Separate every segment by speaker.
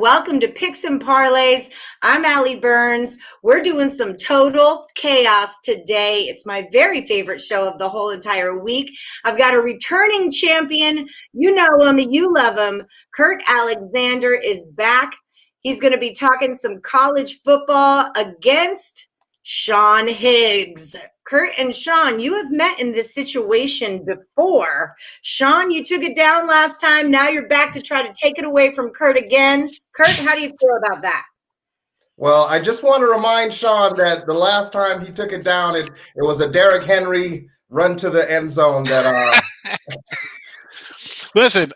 Speaker 1: Welcome to Picks and Parlays. I'm Allie Burns. We're doing some total chaos today. It's my very favorite show of the whole entire week. I've got a returning champion. You know him, you love him. Kurt Alexander is back. He's going to be talking some college football against Sean Higgs. Kurt and Sean, you have met in this situation before. Sean, you took it down last time. Now you're back to try to take it away from Kurt again. Kurt, how do you feel about that?
Speaker 2: Well, I just want to remind Sean that the last time he took it down, it was a Derrick Henry run to the end zone that
Speaker 3: Listen,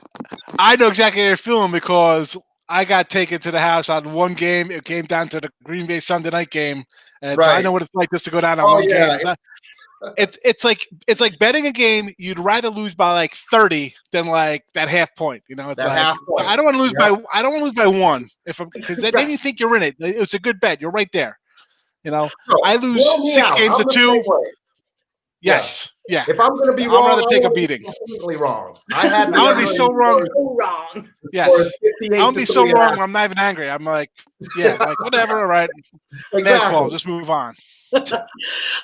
Speaker 3: I know exactly how you're feeling because I got taken to the house on one game. It came down to the Green Bay Sunday night game. And
Speaker 2: Right.
Speaker 3: so I know what it's like just to go down on one game. It's like betting a game. You'd rather lose by like 30 than like that half point. You know, it's
Speaker 2: that
Speaker 3: like
Speaker 2: half point.
Speaker 3: I don't want to lose by one because then you think you're in it. It's a good bet. You're right there. You know, I lose 6 games to 2. Yes. Yeah.
Speaker 2: If I'm going to be
Speaker 3: I'd
Speaker 2: wrong,
Speaker 3: rather take a beating.
Speaker 2: Completely wrong. I
Speaker 3: would be so wrong. Yes. I would be so wrong when I'm not even angry. I'm like, yeah, like whatever. All right.
Speaker 2: Exactly.
Speaker 3: Just move on.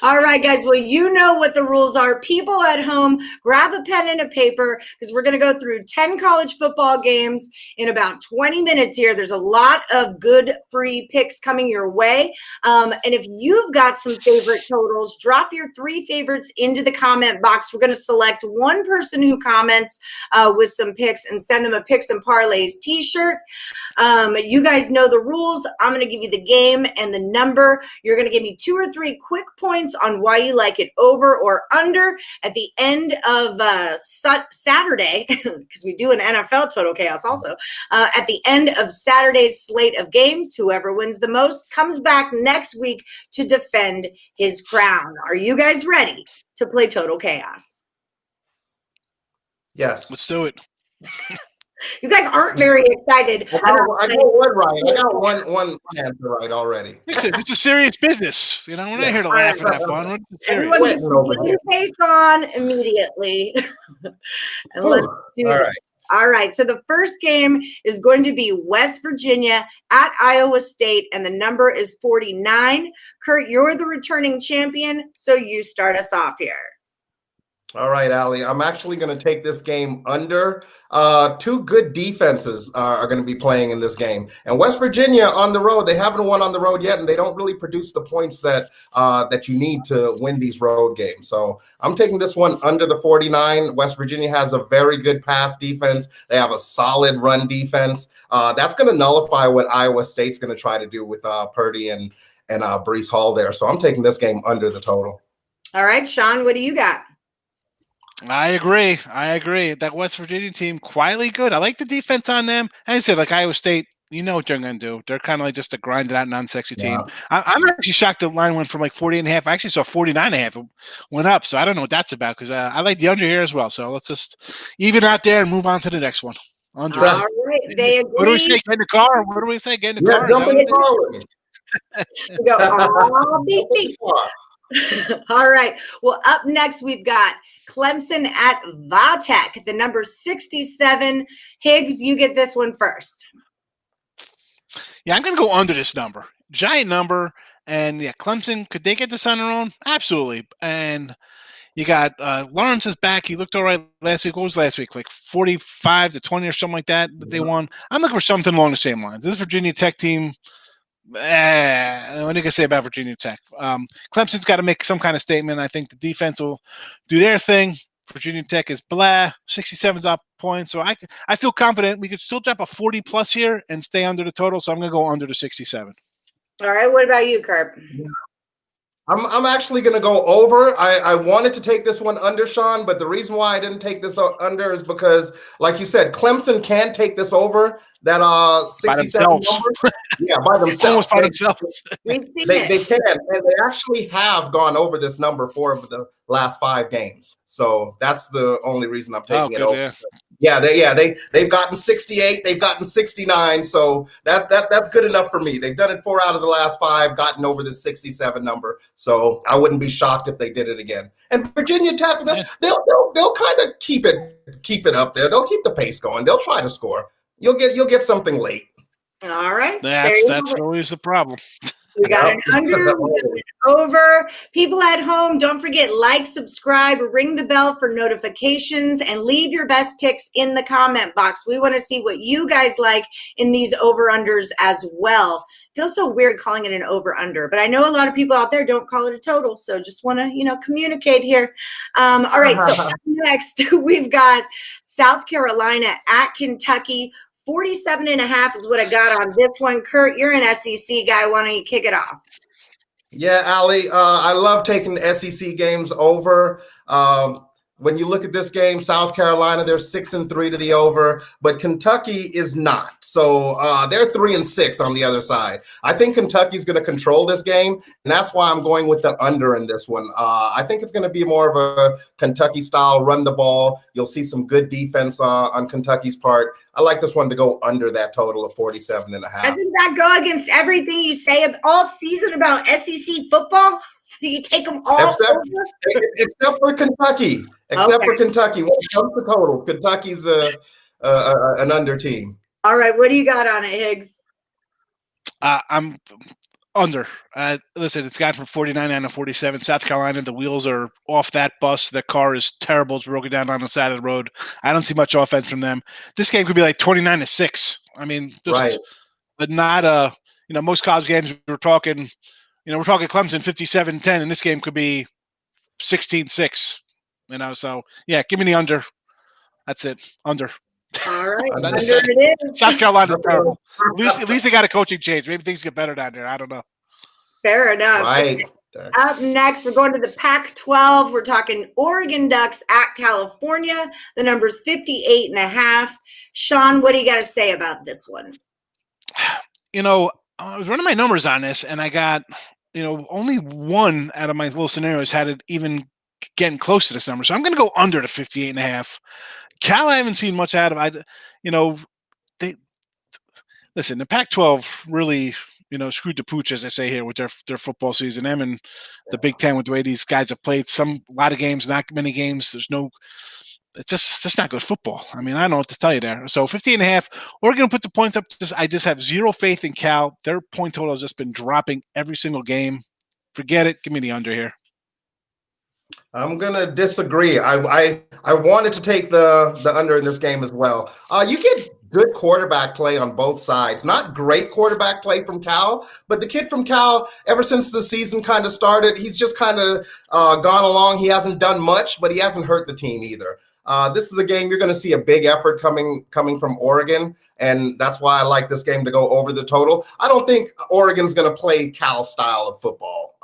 Speaker 1: All right, guys. Well, you know what the rules are. People at home, grab a pen and a paper because we're going to go through 10 college football games in about 20 minutes here. There's a lot of good free picks coming your way. And if you've got some favorite totals, drop your 3 favorites into the comment box. We're going to select one person who comments with some picks and send them a Picks and Parlays t-shirt. You guys know the rules. I'm going to give you the game and the number. You're going to give me 2 or 3 quick points on why you like it over or under. At the end of Saturday, because we do an NFL Total Chaos also, at the end of Saturday's slate of games, whoever wins the most comes back next week to defend his crown. Are you guys ready to play Total Chaos?
Speaker 2: Yes.
Speaker 3: Let's do it.
Speaker 1: You guys aren't very excited.
Speaker 2: I got one right. I got one answer right already.
Speaker 3: It's a serious business. You know, we're not here to laugh and have fun. It's serious.
Speaker 1: Everyone get your face on immediately. And let's do
Speaker 2: all
Speaker 1: this.
Speaker 2: right.
Speaker 1: All right. So the first game is going to be West Virginia at Iowa State, and the number is 49. Kurt, you're the returning champion, so you start us off here.
Speaker 2: All right, Allie. I'm actually going to take this game under. 2 good defenses are going to be playing in this game. And West Virginia on the road, they haven't won on the road yet, and they don't really produce the points that you need to win these road games. So I'm taking this one under the 49. West Virginia has a very good pass defense. They have a solid run defense. That's going to nullify what Iowa State's going to try to do with Purdy and Breece Hall there. So I'm taking this game under the total.
Speaker 1: All right, Sean, what do you got?
Speaker 3: I agree. That West Virginia team, quietly good. I like the defense on them. And I said, like Iowa State, you know what they're going to do. They're kind of like just a grinded out, non-sexy team. I'm actually shocked the line went from like 40.5. I actually saw 49.5. It went up. So I don't know what that's about because I like the under here as well. So let's just even out there and move on to the next one. Under.
Speaker 1: All right. They agree.
Speaker 3: What do we say? Get in the car? What do we say? Get in the car?
Speaker 2: Jump in the car with me.
Speaker 1: We go, oh, beep, beep. All right. Well, up next, we've got Clemson at Vatek, the number 67. Higgs, you get this one first.
Speaker 3: Yeah, I'm going to go under this number. Giant number. And, yeah, Clemson, could they get this on their own? Absolutely. And you got Lawrence is back. He looked all right last week. What was last week? Like 45-20 or something like that they won. I'm looking for something along the same lines. This Virginia Tech team – what are you going to say about Virginia Tech? Clemson's got to make some kind of statement. I think the defense will do their thing. Virginia Tech is blah, 67 points. So I feel confident we could still drop a 40-plus here and stay under the total. So I'm going to go under the 67.
Speaker 1: All right. What about you, Kurt?
Speaker 2: I'm actually going to go over. I wanted to take this one under, Sean, but the reason why I didn't take this under is because, like you said, Clemson can take this over. That 67 number, yeah, by themselves.
Speaker 3: Almost by themselves.
Speaker 2: They can, and they actually have gone over this number 4 of the last 5 games. So that's the only reason I'm taking it over. They've gotten 68, they've gotten 69. So that's good enough for me. They've done it 4 out of the last 5, gotten over the 67 number. So I wouldn't be shocked if they did it again. And Virginia Tech, they'll kind of keep it up there. They'll keep the pace going. They'll try to score. You'll get something late.
Speaker 1: All right.
Speaker 3: That's always the problem.
Speaker 1: We got an under, we got an over. People at home, don't forget, like, subscribe, ring the bell for notifications, and leave your best picks in the comment box. We want to see what you guys like in these over-unders as well. Feels so weird calling it an over-under, but I know a lot of people out there don't call it a total, so just want to, communicate here. All right, so up next, we've got South Carolina at Kentucky. 47.5 is what I got on this one. Kurt, you're an SEC guy. Why don't you kick it off?
Speaker 2: Yeah, Ali, I love taking the SEC games over. When you look at this game, South Carolina, they're 6-3 to the over, but Kentucky is not. So they're 3-6 on the other side. I think Kentucky's going to control this game, and that's why I'm going with the under in this one. I think it's going to be more of a Kentucky-style run the ball. You'll see some good defense on Kentucky's part. I like this one to go under that total of 47.5.
Speaker 1: Doesn't that go against everything you say all season about SEC football? You take them all
Speaker 2: except for Kentucky. Except for Kentucky. When it comes to totals, Kentucky's an under team.
Speaker 1: All right. What do you got on it, Higgs?
Speaker 3: I'm under. Listen, it's gone from 49 down to 47. South Carolina, the wheels are off that bus. The car is terrible. It's broken down on the side of the road. I don't see much offense from them. This game could be like 29-6. I mean, but not most college games we're talking – we're talking Clemson 57-10, and this game could be 16-6. So yeah, give me the under. That's it. Under.
Speaker 1: All right. Under it is.
Speaker 3: South Carolina's terrible. At least they got a coaching change. Maybe things get better down there. I don't know.
Speaker 1: Fair enough.
Speaker 2: Right.
Speaker 1: Up next, we're going to the Pac-12. We're talking Oregon Ducks at California. The number's 58.5. Sean, what do you got to say about this one?
Speaker 3: I was running my numbers on this, and I got, only one out of my little scenarios had it even getting close to this number. So I'm going to go under the 58.5. Cal, I haven't seen much out of. Listen, the Pac-12 really, screwed the pooch, as I say here, with their football season. Them and the Big Ten, with the way these guys have played, a lot of games, not many games. It's just not good football. I mean, I don't know what to tell you there. So 58.5, we're going to put the points up. I just have zero faith in Cal. Their point total has just been dropping every single game. Forget it. Give me the under here.
Speaker 2: I'm going to disagree. I wanted to take the under in this game as well. You get good quarterback play on both sides. Not great quarterback play from Cal, but the kid from Cal, ever since the season kind of started, he's just kind of gone along. He hasn't done much, but he hasn't hurt the team either. This is a game you're going to see a big effort coming from Oregon, and that's why I like this game to go over the total. I don't think Oregon's going to play Cal style of football.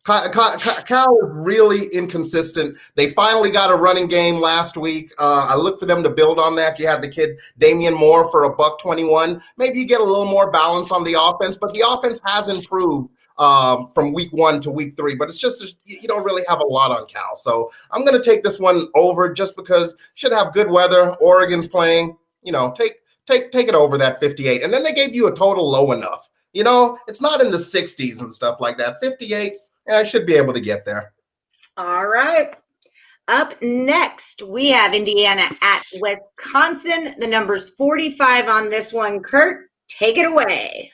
Speaker 2: Cal is really inconsistent. They finally got a running game last week. I look for them to build on that. You had the kid Damian Moore for $121. Maybe you get a little more balance on the offense, but the offense has improved from week 1 to week 3, but it's just you don't really have a lot on Cal. So I'm going to take this one over just because should have good weather. Oregon's playing, take it over that 58. And then they gave you a total low enough. It's not in the 60s and stuff like that. 58, I should be able to get there.
Speaker 1: All right. Up next, we have Indiana at Wisconsin. The number's 45 on this one. Kurt, take it away.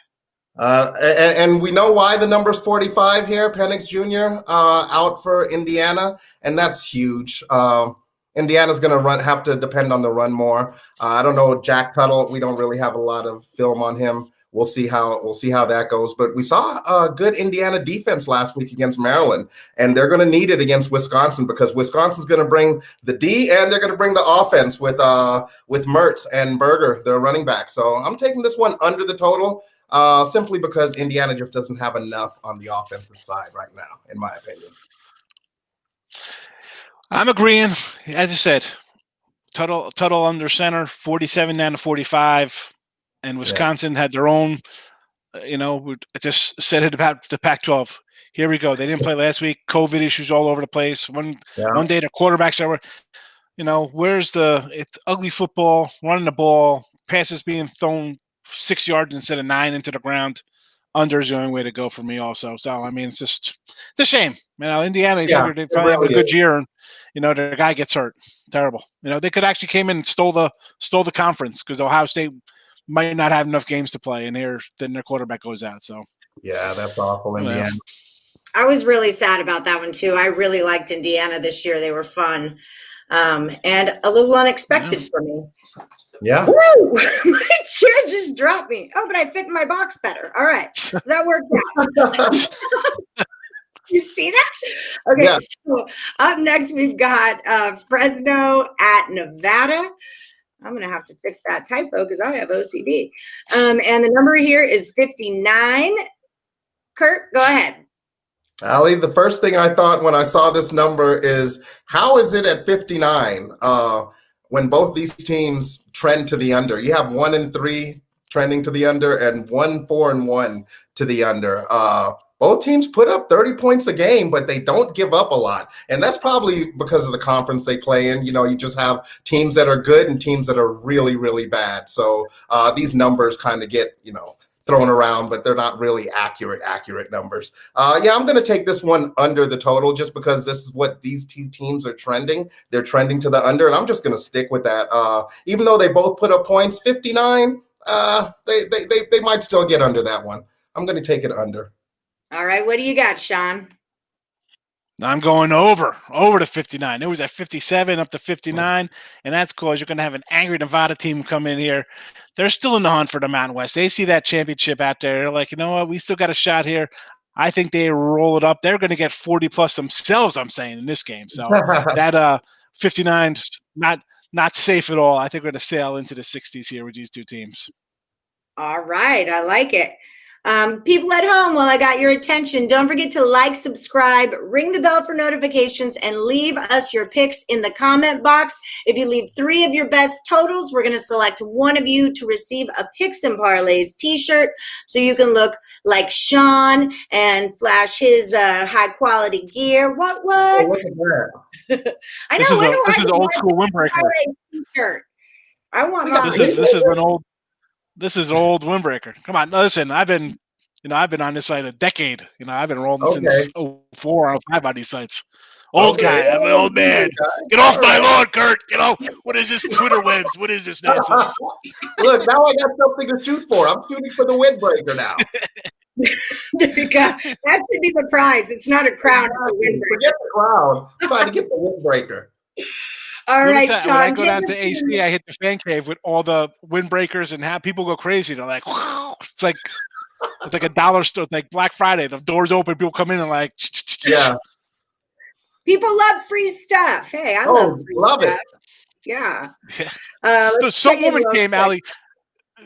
Speaker 2: And we know why the number's 45 here. Penix Jr. Out for Indiana, and that's huge. Indiana's going to have to depend on the run more. I don't know Jack Tuttle. We don't really have a lot of film on him. We'll see how that goes. But we saw a good Indiana defense last week against Maryland, and they're going to need it against Wisconsin because Wisconsin's going to bring the D and they're going to bring the offense with Mertz and Berger, their running back. So I'm taking this one under the total. Simply because Indiana just doesn't have enough on the offensive side right now, in my opinion.
Speaker 3: I'm agreeing. As I said, total under center, 47 down to 45, and Wisconsin had their own. I just said it about the Pac-12. Here we go. They didn't play last week. COVID issues all over the place. One day the quarterbacks are, it's ugly football, running the ball, passes being thrown 6 yards instead of 9 into the ground. Under is the only way to go for me also. So, I mean, it's a shame. Indiana, they probably have a good year, and, their guy gets hurt. Terrible. They could actually came in and stole the conference because Ohio State might not have enough games to play, and then their quarterback goes out. So
Speaker 2: yeah, that's awful, Indiana.
Speaker 1: I was really sad about that one too. I really liked Indiana this year. They were fun, and a little unexpected for me.
Speaker 2: Yeah.
Speaker 1: Woo! My chair just dropped me. Oh, but I fit in my box better. All right, that worked out. You see that? Okay,
Speaker 2: Yeah.
Speaker 1: so up next we've got Fresno at Nevada. I'm going to have to fix that typo because I have OCD. And the number here is 59. Kurt, go ahead.
Speaker 2: Ali, the first thing I thought when I saw this number is, how is it at 59 when both these teams trend to the under? You have 1-3 trending to the under and 1-4-1 to the under. Both teams put up 30 points a game, but they don't give up a lot. And that's probably because of the conference they play in. You know, you just have teams that are good and teams that are really, really bad. So these numbers kind of get, thrown around, but they're not really accurate numbers. Yeah, I'm going to take this one under the total just because this is what these two teams are trending. They're trending to the under, and I'm just going to stick with that. Even though they both put up points, 59, they might still get under that one. I'm going to take it under.
Speaker 1: All right, what do you got, Sean?
Speaker 3: I'm going over to 59. It was at 57 up to 59, and that's because you're going to have an angry Nevada team come in here. They're still in the hunt for the Mountain West. They see that championship out there. They're like, you know what? We still got a shot here. I think they roll it up. They're going to get 40-plus themselves, I'm saying, in this game. So that 59 is not safe at all. I think we're going to sail into the 60s here with these two teams.
Speaker 1: All right, I like it. People at home, while I got your attention, don't forget to like, subscribe, ring the bell for notifications, and leave us your picks in the comment box. If you leave 3 of your best totals, we're going to select one of you to receive a Picks and Parlays t-shirt so you can look like Sean and flash his high-quality gear. What?
Speaker 2: Oh, look at that.
Speaker 1: I know.
Speaker 3: This is an old school windbreaker.
Speaker 1: T-shirt. I want mine.
Speaker 3: This is an old windbreaker. Come on, listen. I've been on this site a decade. I've been rolling since 04 or 05 on these sites. Old guy, I'm an old man. Get off my lawn, Kurt. What is this Twitter webs? What is this nonsense?
Speaker 2: Look, now I got something to shoot for. I'm shooting for the windbreaker now.
Speaker 1: There you go. That should be the prize. It's not a crown. It's a windbreaker.
Speaker 2: Forget the crown. I'm trying to get the windbreaker.
Speaker 1: All right, Sean.
Speaker 3: When I go down to AC, I hit the fan cave with all the windbreakers and have people go crazy. They're like, wow. It's like a dollar store, like Black Friday. The doors open, people come in and like,
Speaker 2: yeah.
Speaker 1: People love free stuff. Hey, I love free stuff. Yeah.
Speaker 3: Some woman came, Allie.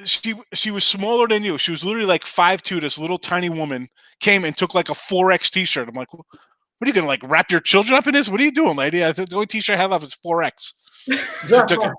Speaker 3: She was smaller than you. She was literally like 5'2". This little tiny woman came and took like a 4X t-shirt. I'm like, what are you going to wrap your children up in this? What are you doing, lady? The only t-shirt I had left was 4X. She took it.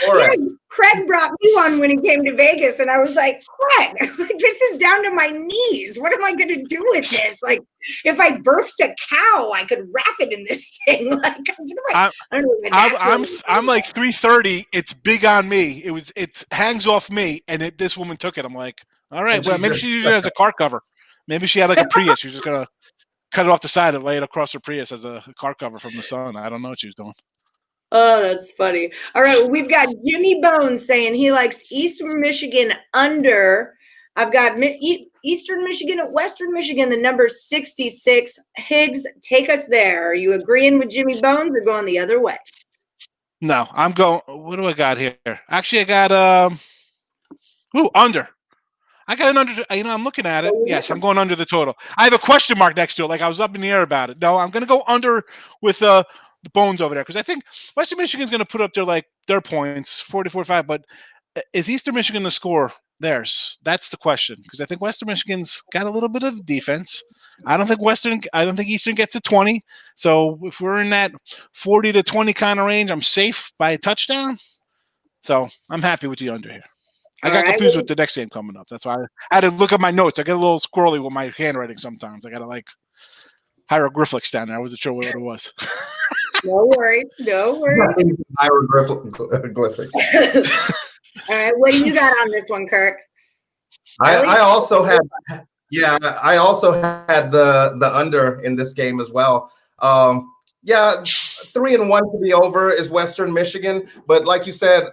Speaker 1: Yeah, Craig brought me one when he came to Vegas, and I was like, Craig, this is down to my knees. What am I going to do with this? Like, if I birthed a cow, I could wrap it in this thing. I don't know.
Speaker 3: I'm like 330. It's big on me. It hangs off me, and this woman took it. I'm like, all right, well, maybe she used it as a car cover. Maybe she had like a Prius. She was just gonna cut it off the side and lay it across her Prius as a car cover from the sun. I don't know what she was doing.
Speaker 1: Oh, that's funny. All right, we've got Jimmy Bones saying he likes Eastern Michigan under. I've got Eastern Michigan at Western Michigan, the number 66. Higgs, take us there. Are you agreeing with Jimmy Bones or going the other way?
Speaker 3: No, I'm going. What do I got here? Actually, I got under. I got an under. I'm looking at it. Yes, I'm going under the total. I have a question mark next to it. Like I was up in the air about it. No, I'm going to go under with the Bones over there because I think Western Michigan's going to put up their points, 44-5. But is Eastern Michigan to score theirs? That's the question because I think Western Michigan's got a little bit of defense. I don't think Eastern gets to 20. So if we're in that 40 to 20 kind of range, I'm safe by a touchdown. So I'm happy with the under here. I got confused with the next game coming up. That's why I had to look at my notes. I get a little squirrely with my handwriting sometimes. I got to hieroglyphics down there. I wasn't sure what it was.
Speaker 1: No worries.
Speaker 2: Hieroglyphics.
Speaker 1: All right, what do you got on this one, Kirk?
Speaker 2: I also had the under in this game as well. 3-1 to be over is Western Michigan, but like you said,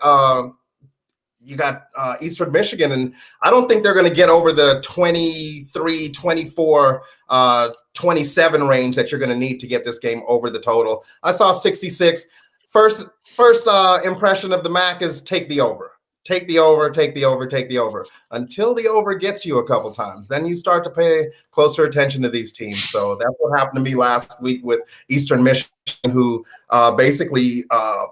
Speaker 2: you got Eastern Michigan, and I don't think they're going to get over the 23, 24, 27 range that you're going to need to get this game over the total. I saw 66. First impression of the MAC is take the over. Take the over, take the over, take the over. Until the over gets you a couple times. Then you start to pay closer attention to these teams. So that's what happened to me last week with Eastern Michigan, who basically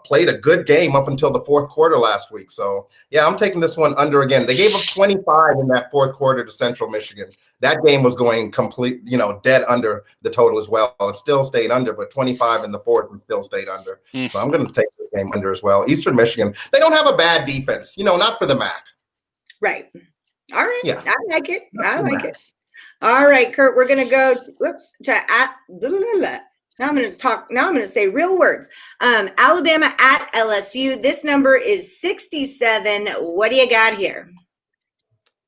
Speaker 2: played a good game up until the fourth quarter last week. So, yeah, I'm taking this one under again. They gave up 25 in that fourth quarter to Central Michigan. That game was going dead under the total as well. It still stayed under, but 25 in the fourth and still stayed under. So I'm going to take the game under as well. Eastern Michigan, they don't have a bad defense, not for the MAC.
Speaker 1: Right. All right.
Speaker 2: Yeah.
Speaker 1: I like it. It. All right, Kurt, we're going to go Now I'm going to say real words. Alabama at LSU. This number is 67. What do you got here?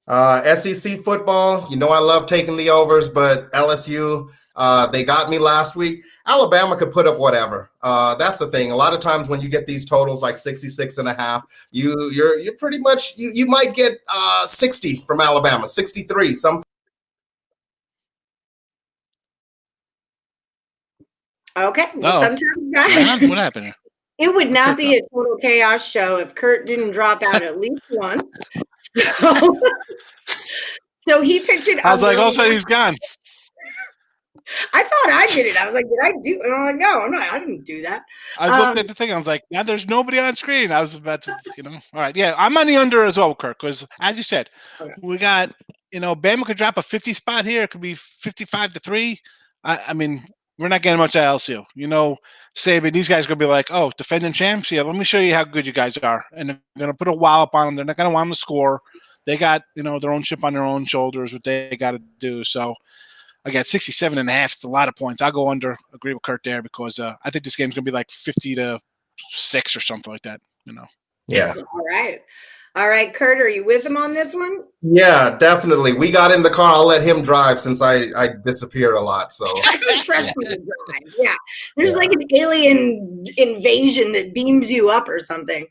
Speaker 2: SEC football, I love taking the overs, but LSU, they got me last week. Alabama could put up whatever. That's the thing. A lot of times when you get these totals like 66.5, you're pretty much you might get 60 from Alabama, 63.
Speaker 1: Okay. Well, sometimes
Speaker 3: what happened?
Speaker 1: It would not be a total chaos show if Kurt didn't drop out at least once. So he picked it.
Speaker 3: I was like, all of a sudden he's gone.
Speaker 1: I thought I did it. I was like, did I do? And I'm like, no, I'm not. I didn't do that.
Speaker 3: I looked at the thing. I was like, yeah, there's nobody on screen. I was about to, All right, yeah, I'm on the under as well, Kirk, because as you said, we got, Bama could drop a 50 spot here. It could be 55-3. I mean, we're not getting much at LSU. Saban, these guys are going to be like, oh, defending champs? Yeah, let me show you how good you guys are. And they're going to put a wallop on them. They're not going to want them to score. They got, their own chip on their own shoulders, what they got to do. So, I got 67.5. It's a lot of points. I'll go under. Agree with Kurt there because I think this game's going to be like 50-6 or something like that,
Speaker 2: Yeah.
Speaker 1: All right, Kurt, are you with him on this one?
Speaker 2: Yeah, definitely. We got in the car. I'll let him drive since I disappeared a lot. So
Speaker 1: I don't trust me to drive. Yeah. There's like an alien invasion that beams you up or something.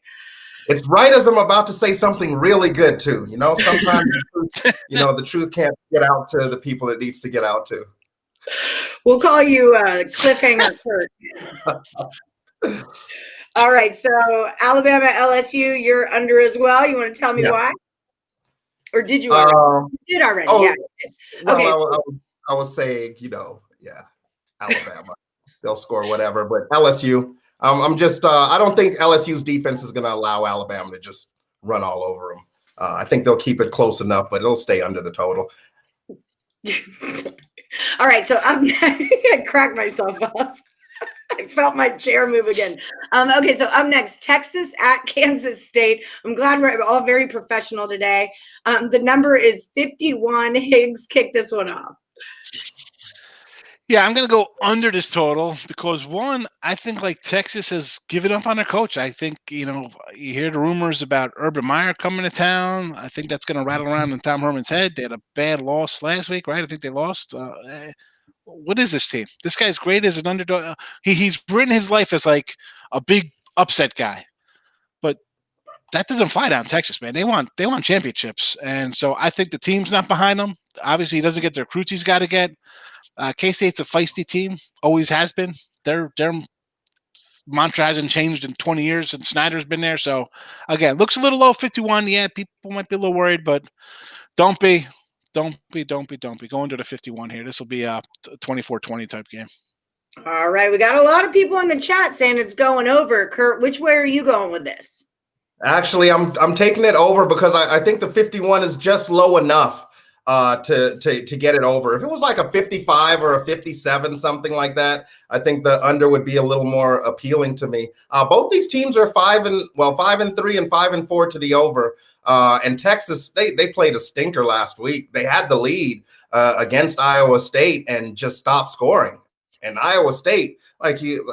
Speaker 2: It's right as I'm about to say something really good too. Sometimes the truth can't get out to the people it needs to get out to.
Speaker 1: We'll call you Cliffhanger Kurt. All right, so Alabama, LSU, you're under as well. You want to tell me why? Or did you already? You did already, yeah.
Speaker 2: Well, I was saying, Alabama. They'll score whatever, but LSU, I'm just I don't think LSU's defense is going to allow Alabama to just run all over them. I think they'll keep it close enough, but it'll stay under the total.
Speaker 1: All right, so I cracked myself up. I felt my chair move again. Okay, so up next, Texas at Kansas State. I'm glad we're all very professional today. The number is 51. Higgs kicked this one off.
Speaker 3: Yeah, I'm going to go under this total because, one, I think like Texas has given up on their coach. I think, you hear the rumors about Urban Meyer coming to town. I think that's going to rattle around in Tom Herman's head. They had a bad loss last week, right? I think they lost. What is this team? This guy's great as an underdog. He's written his life as like a big upset guy, but that doesn't fly down Texas, man. They want championships, and so I think the team's not behind them. Obviously, he doesn't get the recruits he's got to get. K-State's a feisty team, always has been. Their mantra hasn't changed in 20 years since Snyder's been there. So again, looks a little low, 51. Yeah, people might be a little worried, but don't be. Go into the 51 here. This will be a 24-20 type game.
Speaker 1: All right. We got a lot of people in the chat saying it's going over. Kurt, which way are you going with this?
Speaker 2: Actually, I'm taking it over because I think the 51 is just low enough to get it over. If it was like a 55 or a 57, something like that, I think the under would be a little more appealing to me. Both these teams are 5-3 and 5-4 to the over. And Texas, they played a stinker last week. They had the lead against Iowa State and just stopped scoring. And Iowa State, like you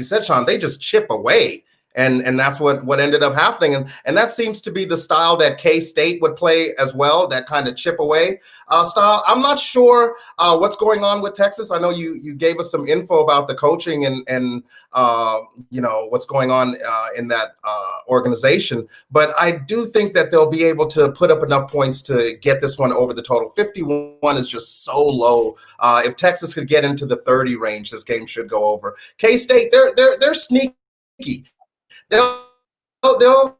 Speaker 2: said, Sean, they just chip away. And that's what ended up happening. And that seems to be the style that K-State would play as well, that kind of chip away style. I'm not sure what's going on with Texas. I know you gave us some info about the coaching and what's going on in that organization. But I do think that they'll be able to put up enough points to get this one over the total. 51 is just so low. If Texas could get into the 30 range, this game should go over. K-State, they're sneaky. They'll tell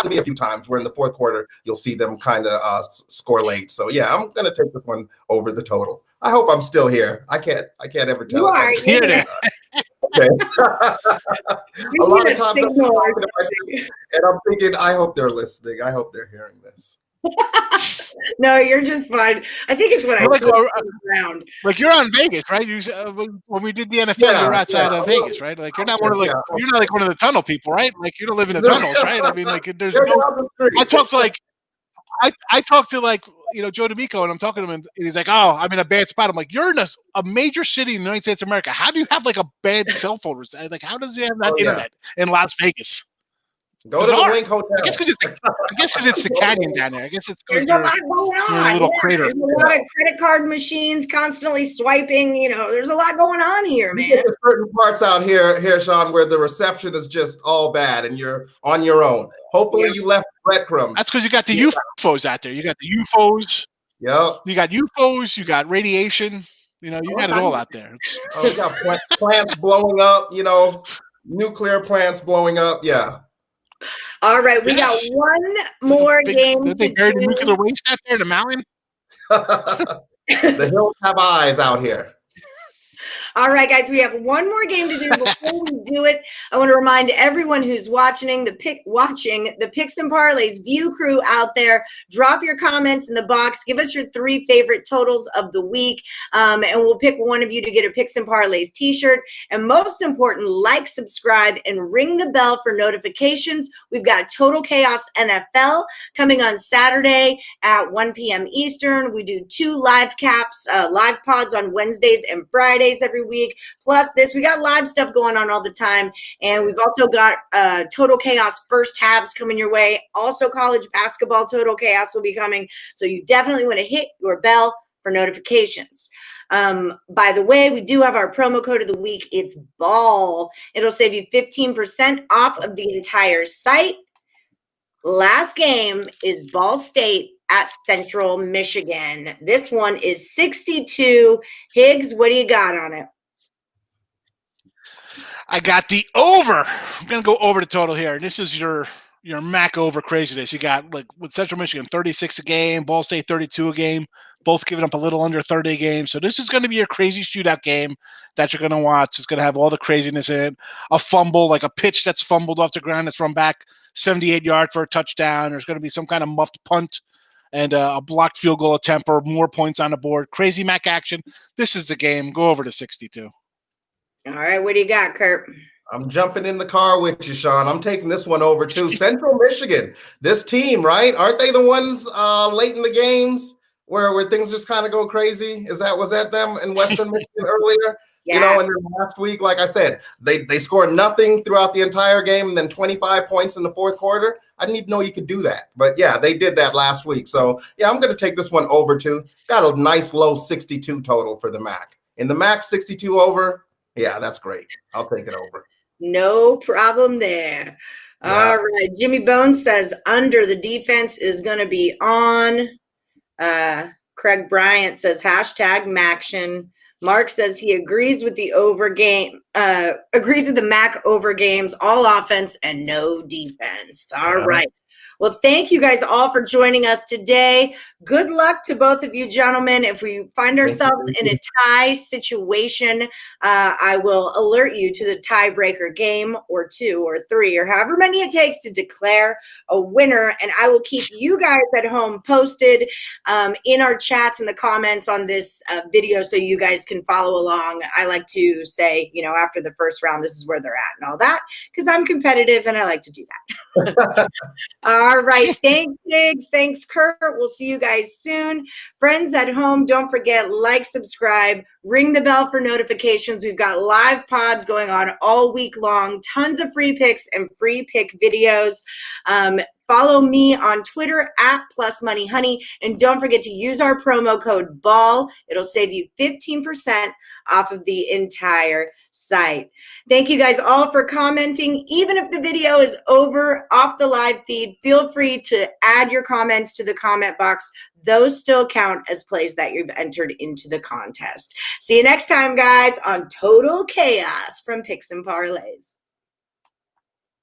Speaker 2: me a few times where in the fourth quarter you'll see them kind of score late. So yeah, I'm gonna take this one over the total. I hope I'm still here. I can't ever tell.
Speaker 1: You are here.
Speaker 2: Okay. A lot of times I'm talking to myself, and I'm thinking, I hope they're listening. I hope they're hearing this.
Speaker 1: No, you're just fine. I think it's when I around.
Speaker 3: Like you're on Vegas, right? When we did the NFL, you're outside of Vegas, right? Like you're not one of you're not like one of the tunnel people, right? Like you don't live in the tunnels, right? I mean, like there's no. I talked to Joe D'Amico, and I'm talking to him, and he's like, "Oh, I'm in a bad spot." I'm like, "You're in a major city in the United States of America. How do you have like a bad cell phone? Like, how does he have that internet in Las Vegas?"
Speaker 2: Go to the Link Hotel.
Speaker 3: I guess because it's the canyon down there. I guess it's
Speaker 1: there's a lot going on.
Speaker 3: A little crater.
Speaker 1: There's a lot of credit card machines constantly swiping. There's a lot going on here, man.
Speaker 2: There's certain parts out here, Sean, where the reception is just all bad, and you're on your own. Hopefully, you left breadcrumbs.
Speaker 3: That's because you got the UFOs out there. You got the UFOs.
Speaker 2: Yep.
Speaker 3: You got UFOs. You got radiation. You got it all out there.
Speaker 2: You got plants blowing up. Nuclear plants blowing up. Yeah.
Speaker 1: All right, we got one more game.
Speaker 3: Did they bury the nuclear waste out there in the mountain?
Speaker 2: The hills have eyes out here.
Speaker 1: All right, guys, we have one more game to do. Before we do it, I want to remind everyone who's watching the Picks and Parlays View crew out there, drop your comments in the box. Give us your 3 favorite totals of the week, and we'll pick one of you to get a Picks and Parlays t-shirt. And most important, like, subscribe, and ring the bell for notifications. We've got Total Chaos NFL coming on Saturday at 1 p.m. Eastern. We do 2 live pods on Wednesdays and Fridays every week. Plus we got live stuff going on all the time. And we've also got Total Chaos first halves coming your way. Also college basketball Total Chaos will be coming. So you definitely want to hit your bell for notifications. By the way, we do have our promo code of the week. It's BALL. It'll save you 15% off of the entire site. Last game is Ball State at Central Michigan. This one is 62. Higgs, what do you got on it?
Speaker 3: I got the over. I'm going to go over the total here. This is your MAC over craziness. You got, with Central Michigan, 36 a game, Ball State 32 a game, both giving up a little under 30 a game. So this is going to be your crazy shootout game that you're going to watch. It's going to have all the craziness in it. A fumble, like a pitch that's fumbled off the ground that's run back 78 yards for a touchdown. There's going to be some kind of muffed punt and a blocked field goal attempt or more points on the board. Crazy MAC action. This is the game. Go over to 62.
Speaker 1: All right, what do you got, Kurt?
Speaker 2: I'm jumping in the car with you, Sean. I'm taking this one over too. Central Michigan, this team, right? Aren't they the ones late in the games where things just kind of go crazy? Was that them in Western Michigan earlier?
Speaker 1: Yeah.
Speaker 2: And then last week, like I said, they scored nothing throughout the entire game and then 25 points in the fourth quarter. I didn't even know you could do that. But, yeah, they did that last week. So, yeah, I'm going to take this one over too. Got a nice low 62 total for the MAC. In the MAC, 62 over. Yeah, that's great. I'll take it over.
Speaker 1: No problem there. Yeah. All right. Jimmy Bones says under the defense is going to be on. Craig Bryant says hashtag Maction. Mark says he agrees with the MAC over games, all offense and no defense. All right. Well, thank you guys all for joining us today. Good luck to both of you, gentlemen. If we find ourselves in a tie situation, I will alert you to the tiebreaker game or 2 or 3 or however many it takes to declare a winner. And I will keep you guys at home posted in our chats and the comments on this video so you guys can follow along. I like to say, after the first round, this is where they're at and all that because I'm competitive and I like to do that. All All right. Thanks, Higgs. Thanks, Kurt. We'll see you guys soon. Friends at home, don't forget, like, subscribe, ring the bell for notifications. We've got live pods going on all week long, tons of free picks and free pick videos. Follow me on Twitter at @PlusMoneyHoney. And don't forget to use our promo code BALL. It'll save you 15% off of the entire site. Thank you guys all for commenting. Even if the video is over off the live feed, feel free to add your comments to the comment box. Those still count as plays that you've entered into the contest. See you next time, guys, on Total Chaos from Picks and Parlays.